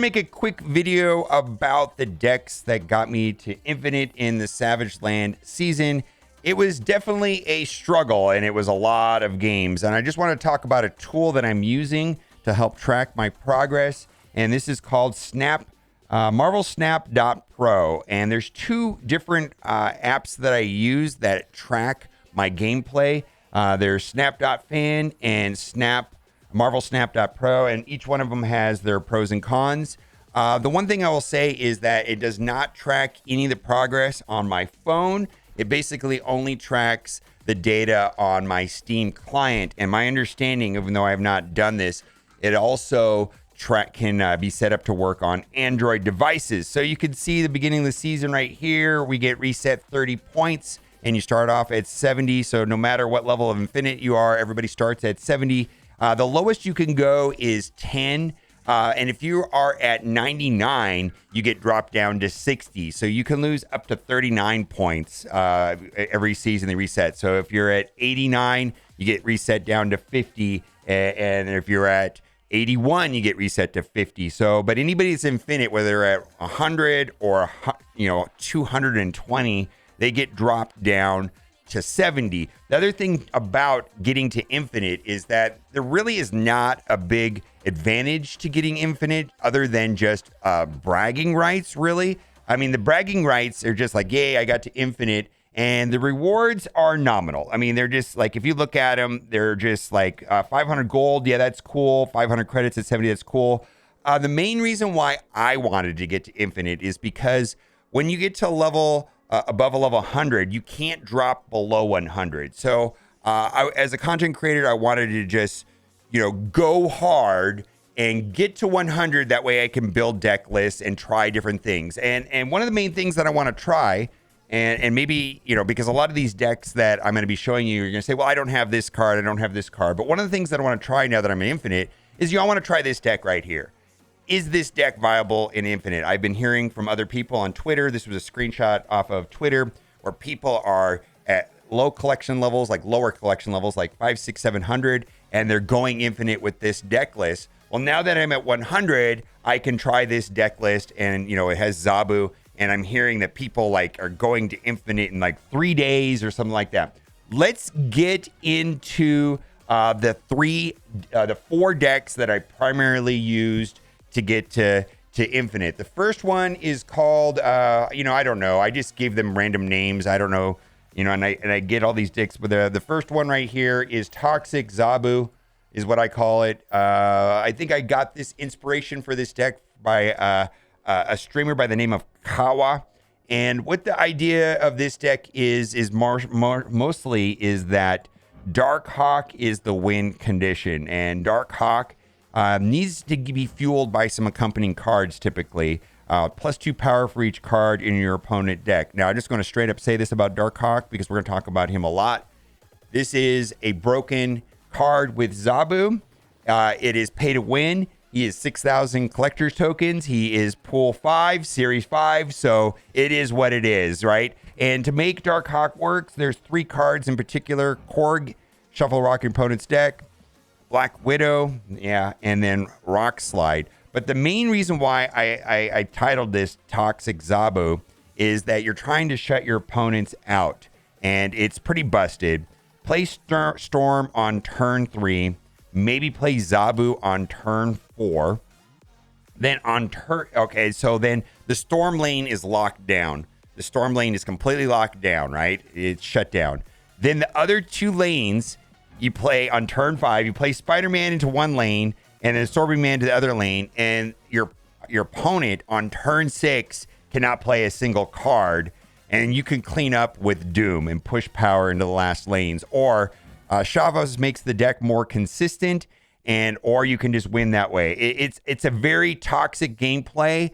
make a quick video about the decks that got me to Infinite in the Savage Land season. It was definitely a struggle, and it was a lot of games. And I just want to talk about a tool that I'm using to help track my progress. And this is called MarvelSnap.pro. And there's two different apps that I use that track my gameplay. There's Snap.fan and MarvelSnap.pro, and each one of them has their pros and cons. The one thing I will say is that it does not track any of the progress on my phone. It basically only tracks the data on my Steam client. And my understanding, even though I have not done this, it also can be set up to work on Android devices. So you can see the beginning of the season right here. We get reset 30 points, and you start off at 70. So no matter what level of Infinite you are, everybody starts at 70. The lowest you can go is 10. And if you are at 99, you get dropped down to 60. So you can lose up to 39 points every season they reset. So if you're at 89, you get reset down to 50. And if you're at 81, you get reset to 50. So, but anybody that's Infinite, whether they're at 100 or 220, they get dropped down to 70. The other thing about getting to Infinite is that there really is not a big advantage to getting Infinite other than just bragging rights, really. I mean, the bragging rights are just like, yay, I got to Infinite, and the rewards are nominal. I mean, they're just like, if you look at them, they're just like 500 gold. Yeah, that's cool. 500 credits at 70. That's cool. The main reason why I wanted to get to Infinite is because when you get to level above a level 100, you can't drop below 100. So as a content creator, I wanted to just, go hard and get to 100. That way I can build deck lists and try different things. And one of the main things that I want to try, and maybe, because a lot of these decks that I'm going to be showing you, you're going to say, well, I don't have this card. I don't have this card. But one of the things that I want to try now that I'm in Infinite is, I want to try this deck right here. Is this deck viable in Infinite? I've been hearing from other people on Twitter. This was a screenshot off of Twitter where people are at low collection levels, like lower collection levels, like 500, 600, 700, and they're going Infinite with this deck list. Well, now that I'm at 100, I can try this deck list, and it has Zabu, and I'm hearing that people are going to Infinite in 3 days or something like that. Let's get into the 4 decks that I primarily used to get to Infinite. The first one is called, I don't know. I just gave them random names. I don't know, and I get all these decks. But the first one right here is Toxic Zabu, is what I call it. I think I got this inspiration for this deck by a streamer by the name of Kawa. And what the idea of this deck is mostly is that Dark Hawk is the win condition, and Dark Hawk needs to be fueled by some accompanying cards, typically. +2 power for each card in your opponent deck. Now, I'm just going to straight up say this about Dark Hawk because we're going to talk about him a lot. This is a broken card with Zabu. It is pay to win. He is 6,000 collector's tokens. He is pool 5, series 5. So it is what it is, right? And to make Dark Hawk work, there's 3 cards in particular. Korg, shuffle rock your opponent's deck. Black Widow, and then Rock Slide. But the main reason why I titled this Toxic Zabu is that you're trying to shut your opponents out, and it's pretty busted. Play Storm on turn 3, maybe play Zabu on turn 4. Then so then the Storm lane is locked down. The Storm lane is completely locked down, right? It's shut down. Then the other 2 lanes, you play on turn 5, you play Spider-Man into one lane and then Absorbing Man to the other lane, and your opponent on turn 6 cannot play a single card, and you can clean up with Doom and push power into the last lanes. Or Shavas makes the deck more consistent, or you can just win that way. It's a very toxic gameplay.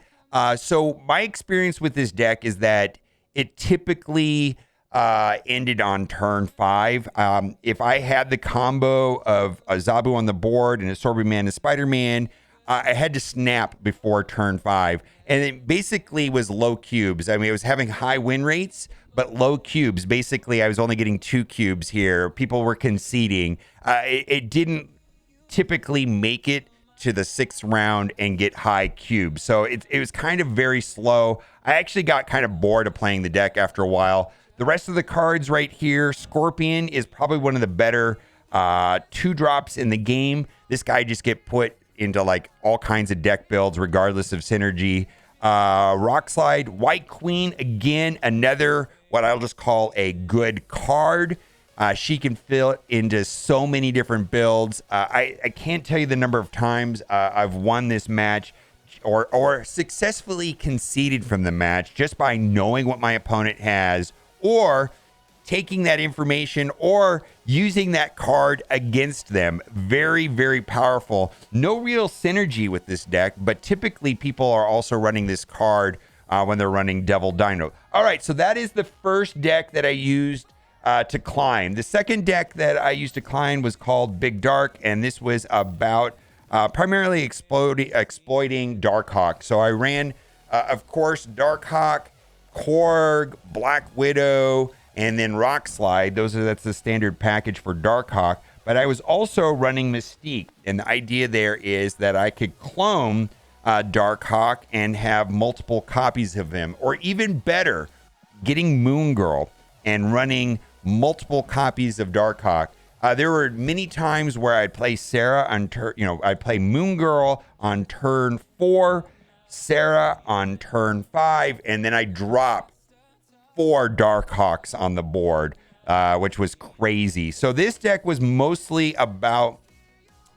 So my experience with this deck is that it typically ended on turn 5. If I had the combo of a Zabu on the board and a Absorbing Man and Spider-Man, I had to snap before turn 5. And it basically was low cubes. I mean, it was having high win rates, but low cubes. Basically, I was only getting 2 cubes here. People were conceding. It didn't typically make it to the 6th round and get high cubes. So it was kind of very slow. I actually got kind of bored of playing the deck after a while. The rest of the cards right here, Scorpion is probably one of the better 2-drops in the game. This guy just get put into like all kinds of deck builds regardless of synergy. Rock Slide, White Queen, again, another what I'll just call a good card. She can fit into so many different builds. I can't tell you the number of times I've won this match or successfully conceded from the match just by knowing what my opponent has, or taking that information or using that card against them. Very, very powerful. No real synergy with this deck, but typically people are also running this card when they're running Devil Dino. All right, so that is the first deck that I used to climb. The second deck that I used to climb was called Big Dark, and this was about primarily exploiting Darkhawk. So I ran, of course, Darkhawk, Korg, Black Widow, and then Rock Slide. That's the standard package for Darkhawk. But I was also running Mystique, and the idea there is that I could clone Darkhawk and have multiple copies of him, or even better, getting Moon Girl and running multiple copies of Darkhawk. There were many times where I'd play Sarah on I'd play Moon Girl on turn 4, Sarah on turn 5, and then I drop 4 Darkhawks on the board, which was crazy. So this deck was mostly about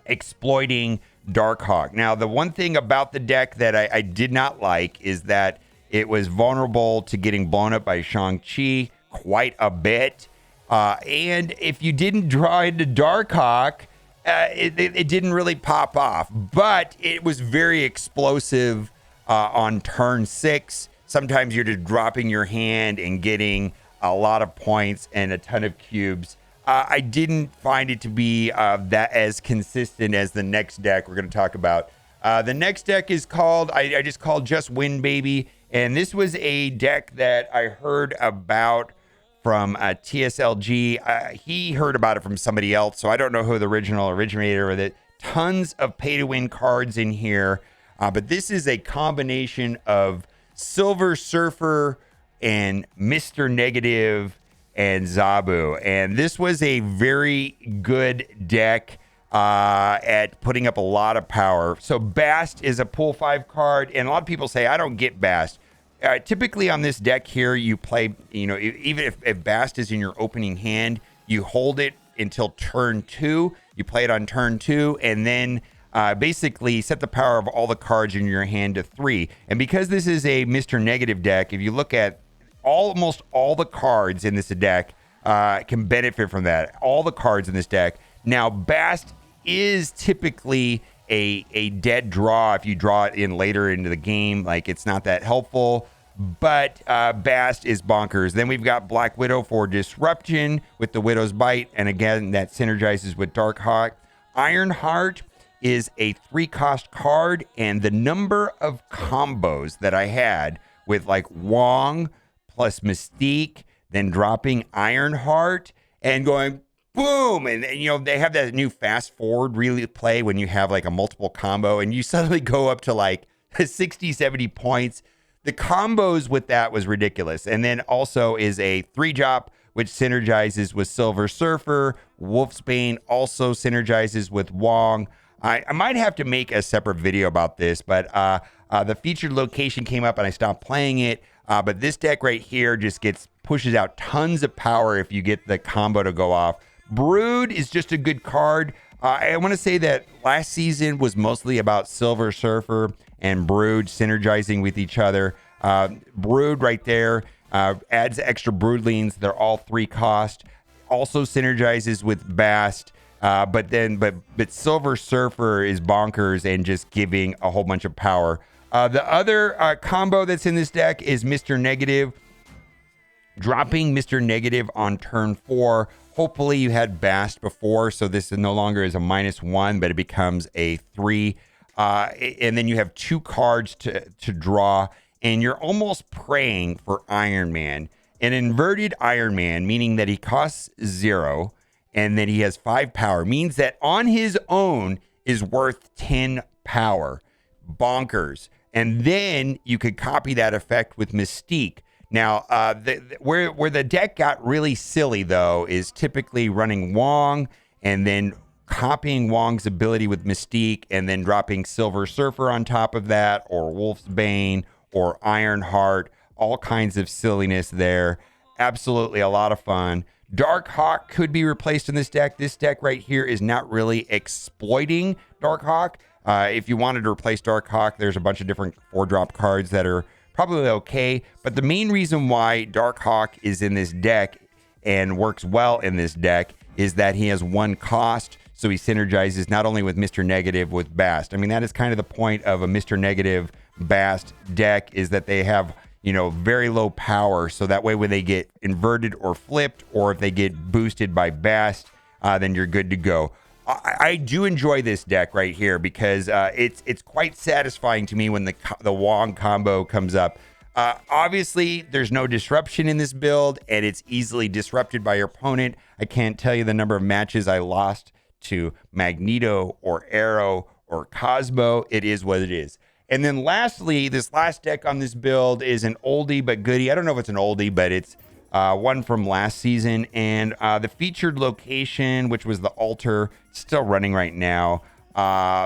exploiting Darkhawk. Now, the one thing about the deck that I did not like is that it was vulnerable to getting blown up by Shang-Chi quite a bit. And if you didn't draw into Darkhawk, it didn't really pop off. But it was very explosive on turn 6. Sometimes you're just dropping your hand and getting a lot of points and a ton of cubes. I didn't find it to be that as consistent as the next deck we're going to talk about. The next deck is called, I just called Just Win Baby. And this was a deck that I heard about from TSLG. He heard about it from somebody else, so I don't know who the original originator with it. Tons of pay-to-win cards in here. But this is a combination of Silver Surfer and Mr. Negative and Zabu. And this was a very good deck at putting up a lot of power. So Bast is a pool 5 card, and a lot of people say, I don't get Bast. Typically on this deck here, you play, even if Bast is in your opening hand, you hold it until turn 2. You play it on turn 2, and then basically set the power of all the cards in your hand to 3. And because this is a Mr. Negative deck, if you look at almost all the cards in this deck can benefit from that. All the cards in this deck. Now, Bast is typically a dead draw if you draw it in later into the game. Like, it's not that helpful, but Bast is bonkers. Then we've got Black Widow for Disruption with the Widow's Bite, and again, that synergizes with Darkhawk. Ironheart is a 3-cost card, and the number of combos that I had with like Wong plus Mystique, then dropping Ironheart and going boom. And they have that new fast forward really play when you have like a multiple combo and you suddenly go up to like 60, 70 points. The combos with that was ridiculous. And then also is a 3-drop, which synergizes with Silver Surfer. Wolfsbane also synergizes with Wong. I might have to make a separate video about this, but the featured location came up and I stopped playing it. But this deck right here just pushes out tons of power if you get the combo to go off. Brood is just a good card. I want to say that last season was mostly about Silver Surfer and Brood synergizing with each other. Brood right there adds extra Broodlings. They're all 3-cost. Also synergizes with Bast. But Silver Surfer is bonkers and just giving a whole bunch of power. The other combo that's in this deck is Mr. Negative. Dropping Mr. Negative on turn 4. Hopefully you had Bast before, so this is no longer is a -1, but it becomes a 3. And then you have 2 cards to draw, and you're almost praying for Iron Man. An inverted Iron Man, meaning that he costs 0, and then he has 5 power, means that on his own, is worth 10 power. Bonkers. And then you could copy that effect with Mystique. Now, where the deck got really silly, though, is typically running Wong and then copying Wong's ability with Mystique and then dropping Silver Surfer on top of that, or Wolf's Bane, or Ironheart. All kinds of silliness there. Absolutely a lot of fun. Dark Hawk could be replaced in this deck. This deck right here is not really exploiting Dark Hawk. If you wanted to replace Dark Hawk, there's a bunch of different 4-drop cards that are probably okay. But the main reason why Dark Hawk is in this deck and works well in this deck is that he has 1 cost. So he synergizes not only with Mr. Negative, with Bast. I mean, that is kind of the point of a Mr. Negative Bast deck, is that they have, very low power. So that way when they get inverted or flipped, or if they get boosted by Bast, then you're good to go. I do enjoy this deck right here because it's quite satisfying to me when the Wong combo comes up. Obviously, there's no disruption in this build, and it's easily disrupted by your opponent. I can't tell you the number of matches I lost to Magneto or Arrow or Cosmo. It is what it is. And then lastly, this last deck on this build is an oldie but goodie. I don't know if it's an oldie, but it's one from last season. And the featured location, which was the altar, still running right now.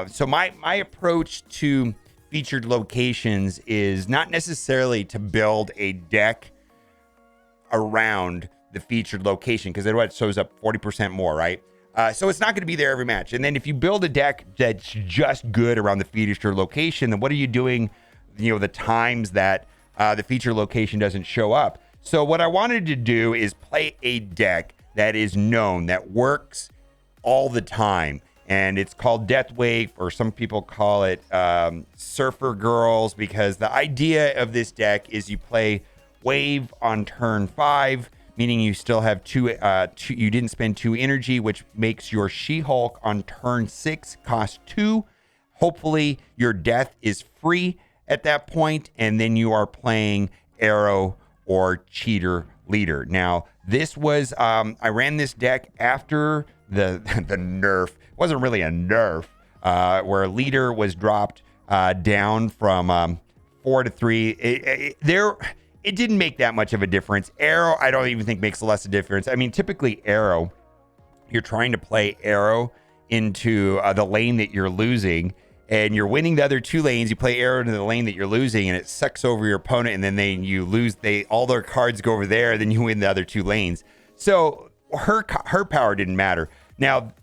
So my approach to featured locations is not necessarily to build a deck around the featured location, because it shows up 40% more, right? So it's not going to be there every match. And then if you build a deck that's just good around the feature location, then what are you doing, the times that the feature location doesn't show up? So what I wanted to do is play a deck that is known, that works all the time. And it's called Death Wave, or some people call it Surfer Girls, because the idea of this deck is you play Wave on turn 5, meaning you still have two, you didn't spend 2 energy, which makes your She-Hulk on turn 6 cost 2. Hopefully your death is free at that point, and then you are playing Arrow or Cheater Leader. Now, this was, I ran this deck after the nerf. It wasn't really a nerf, where Leader was dropped down from 4 to 3. It didn't make that much of a difference. Arrow, I don't even think makes less of a difference. I mean, typically Arrow, you're trying to play Arrow into the lane that you're losing, and you're winning the other 2 lanes. You play Arrow into the lane that you're losing, and it sucks over your opponent, and then you lose. All their cards go over there, then you win the other 2 lanes. So her power didn't matter. Now,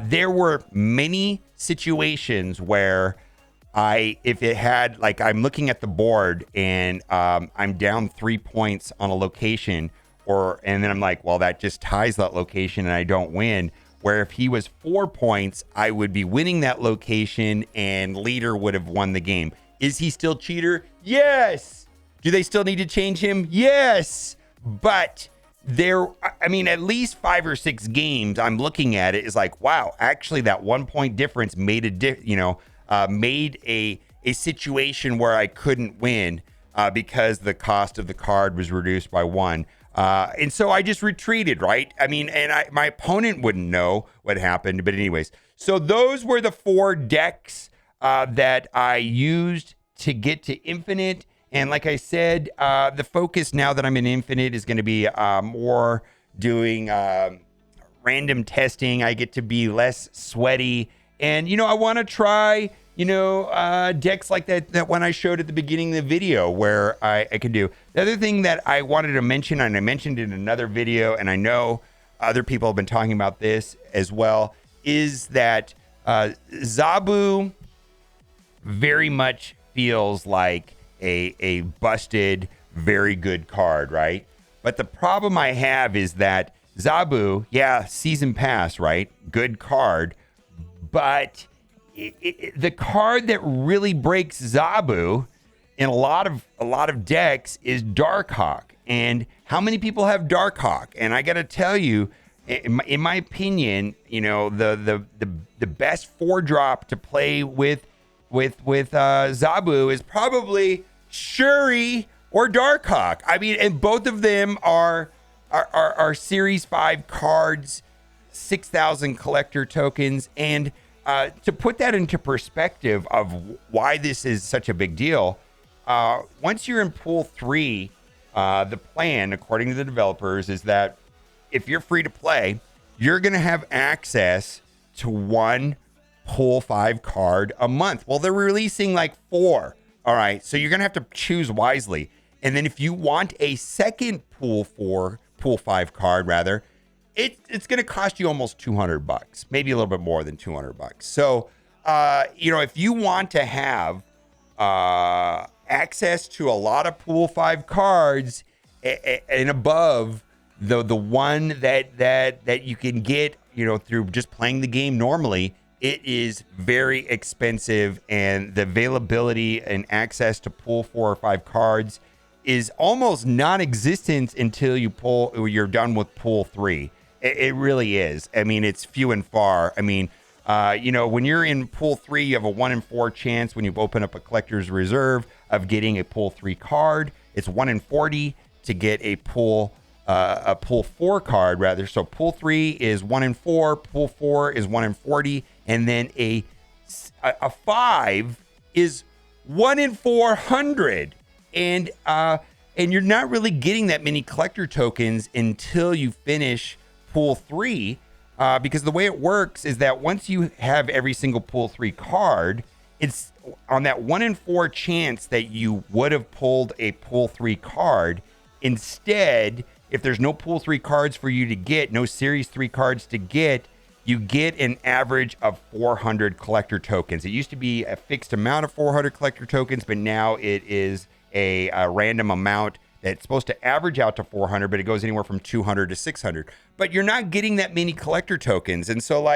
there were many situations where if it had, like, I'm looking at the board and I'm down 3 points on a location, and then I'm like, well, that just ties that location and I don't win. Where if he was 4 points, I would be winning that location and Leader would have won the game. Is he still Cheater? Yes. Do they still need to change him? Yes. But at least 5 or 6 games I'm looking at it is like, wow, actually that 1 point difference made made a situation where I couldn't win because the cost of the card was reduced by 1. And so I just retreated, right? I mean, and my opponent wouldn't know what happened. But anyways, so those were the 4 decks that I used to get to Infinite. And like I said, the focus now that I'm in Infinite is going to be more doing random testing. I get to be less sweaty. And, I want to try, decks like that one I showed at the beginning of the video where I can do. The other thing that I wanted to mention, and I mentioned in another video, and I know other people have been talking about this as well, is that Zabu very much feels like a busted, very good card, right? But the problem I have is that Zabu, season pass, right? Good card. But the card that really breaks Zabu in a lot of decks is Darkhawk. And how many people have Darkhawk? And I got to tell you, in my opinion, the best 4-drop to play with Zabu is probably Shuri or Darkhawk. I mean, and both of them are Series 5 cards, 6,000 collector tokens, and to put that into perspective of why this is such a big deal, once you're in pool 3, the plan, according to the developers, is that if you're free to play, you're going to have access to 1 pool 5 card a month. Well, they're releasing like 4. All right. So you're going to have to choose wisely. And then if you want a second pool 5 card, rather, it's going to cost you almost $200, maybe a little bit more than $200. So, if you want to have access to a lot of pool 5 cards and above the one that you can get, through just playing the game normally, it is very expensive, and the availability and access to pool 4 or 5 cards is almost non-existent until you're done with pool 3. It really is. I mean, it's few and far. I mean, when you're in pool 3, you have a 1 in 4 chance when you open up a collector's reserve of getting a pool 3 card. It's 1 in 40 to get a pool 4 card, rather. So pool 3 is 1 in 4, pool 4 is 1 in 40, and then a 5 is 1 in 400. And you're not really getting that many collector tokens until you finish pool 3, because the way it works is that once you have every single pool 3 card, it's on that 1 in 4 chance that you would have pulled a pool 3 card. Instead, if there's no pool 3 cards for you to get, no series 3 cards to get, you get an average of 400 collector tokens. It used to be a fixed amount of 400 collector tokens, but now it is a random amount that's supposed to average out to 400, but it goes anywhere from 200 to 600. But you're not getting that many collector tokens. And so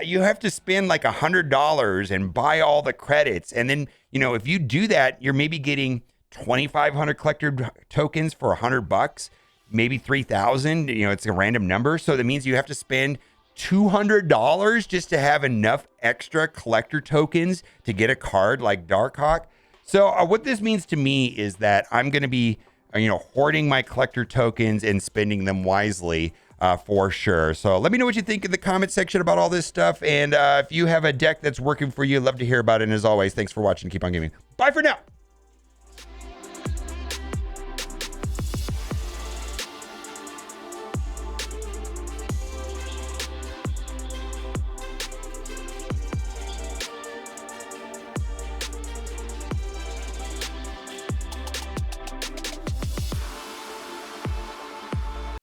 you have to spend like $100 and buy all the credits. And then, if you do that, you're maybe getting 2,500 collector tokens for $100, maybe 3,000. It's a random number. So that means you have to spend $200 just to have enough extra collector tokens to get a card like Darkhawk. So what this means to me is that I'm going to be, hoarding my collector tokens and spending them wisely for sure. So let me know what you think in the comment section about all this stuff. And if you have a deck that's working for you, I'd love to hear about it. And as always, thanks for watching. Keep on gaming. Bye for now.